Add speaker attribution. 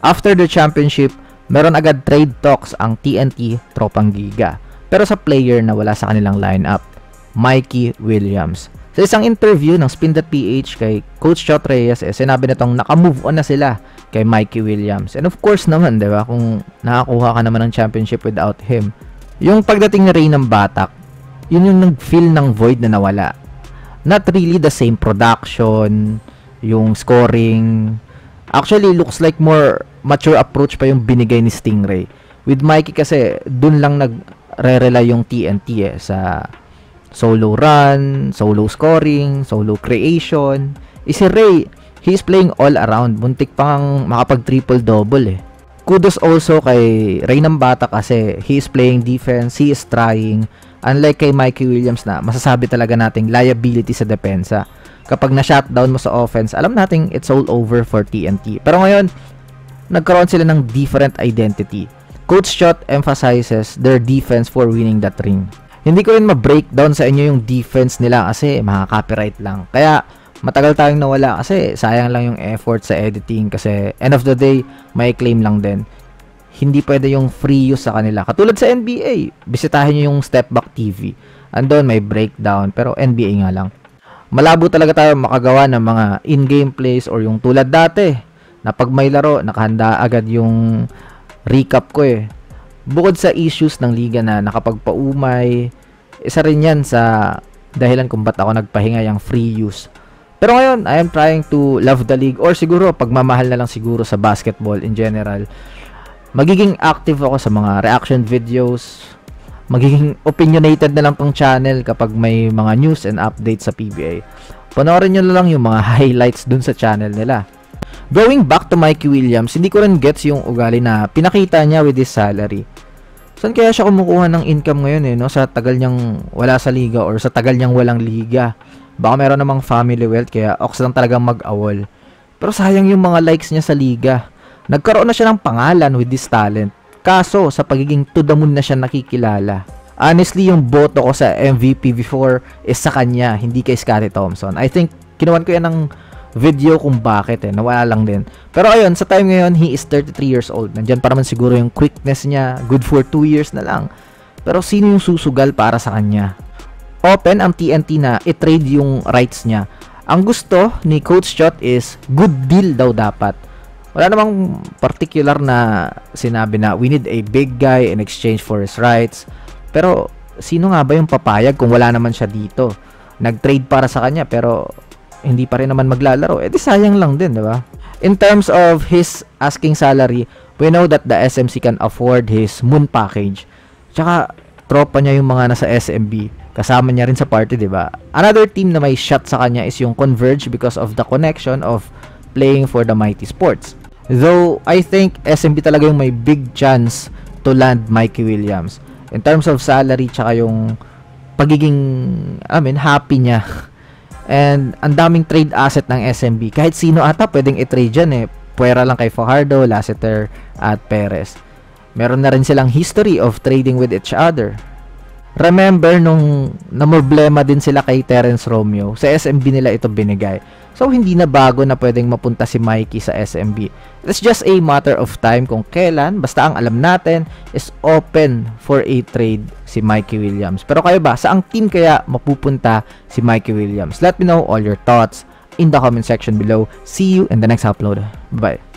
Speaker 1: After the championship, meron agad trade talks ang TNT Tropang Giga. Pero sa player na wala sa kanilang lineup, Mikey Williams. Sa isang interview ng Spin.ph kay Coach Chot Reyes, sinabi nitong naka-move on na sila kay Mikey Williams. And of course naman, di ba, kung nakakuha ka naman ng championship without him, yung pagdating ni Ray ng Batak, yun yung nag-feel ng void na nawala. Not really the same production, yung scoring. Actually, looks like more mature approach pa yung binigay ni Stingray. With Mikey kasi, dun lang nagre-rely yung TNT sa solo run, solo scoring, solo creation. Si Ray, he's playing all around. Muntik pang makapag-triple-double Kudos also kay Ray ng Bata kasi he is playing defense, he is trying. Unlike kay Mikey Williams na masasabi talaga nating liability sa depensa. Kapag na-shutdown mo sa offense, alam nating it's all over for TNT. Pero ngayon, nagkaroon sila ng different identity. Coach Chot emphasizes their defense for winning that ring. Hindi ko rin ma-breakdown sa inyo yung defense nila kasi makaka-copyright lang. Kaya matagal tayong nawala kasi sayang lang yung effort sa editing kasi end of the day, may claim lang din. Hindi pwede yung free use sa kanila. Katulad sa NBA, bisitahin nyo yung Step Back TV. Andun may breakdown pero NBA nga lang. Malabo talaga tayo makagawa ng mga in-game plays or yung tulad dati na pag may laro, nakahanda agad yung recap ko Bukod sa issues ng liga na nakapagpaumay, isa rin yan sa dahilan kung ba't ako nagpahinga yung free use. Pero ngayon, I am trying to love the league or siguro pagmamahal na lang siguro sa basketball in general. Magiging active ako sa mga reaction videos. Magiging opinionated na lang tong channel kapag may mga news and updates sa PBA. Panoorin nyo na lang yung mga highlights dun sa channel nila. Going back to Mikey Williams, hindi ko rin gets yung ugali na pinakita niya with his salary. Saan kaya siya kumukuha ng income ngayon sa tagal niyang wala sa liga or sa tagal niyang walang liga? Baka meron namang family wealth kaya ox lang talagang mag-awol. Pero sayang yung mga likes niya sa liga. Nagkaroon na siya ng pangalan with this talent. Kaso sa pagiging to the moon na siya nakikilala. Honestly, yung boto ko sa MVP before is sa kanya, hindi kay Scottie Thompson. I think kinuwan ko yan ng video kung bakit nawala lang din. Pero ayun, sa time ngayon, he is 33 years old. Nandyan pa naman siguro yung quickness niya, good for 2 years na lang. Pero sino yung susugal para sa kanya? Open ang TNT na i-trade yung rights niya. Ang gusto ni Coach Chot is good deal daw dapat. Wala namang particular na sinabi na we need a big guy in exchange for his rights. Pero sino nga ba yung papayag kung wala naman siya dito? Nag-trade para sa kanya pero hindi pa rin naman maglalaro, di sayang lang din, di ba? In terms of his asking salary, we know that the SMC can afford his moon package. Tsaka, tropa niya yung mga nasa SMB. Kasama niya rin sa party, di ba? Another team na may shot sa kanya is yung Converge because of the connection of playing for the Mighty Sports. Though, I think SMB talaga yung may big chance to land Mikey Williams. In terms of salary, tsaka yung pagiging, happy niya. And ang daming trade asset ng SMB. Kahit sino ata pwedeng i-trade dyan Puwera lang kay Fajardo, Lassiter, at Perez. Meron na rin silang history of trading with each other. Remember nung namroblema din sila kay Terence Romeo, sa SMB nila ito binigay. So hindi na bago na pwedeng mapunta si Mikey sa SMB. It's just a matter of time kung kailan. Basta ang alam natin is open for a trade si Mikey Williams. Pero kayo ba, saang team kaya mapupunta si Mikey Williams? Let me know all your thoughts in the comment section below. See you in the next upload. Bye.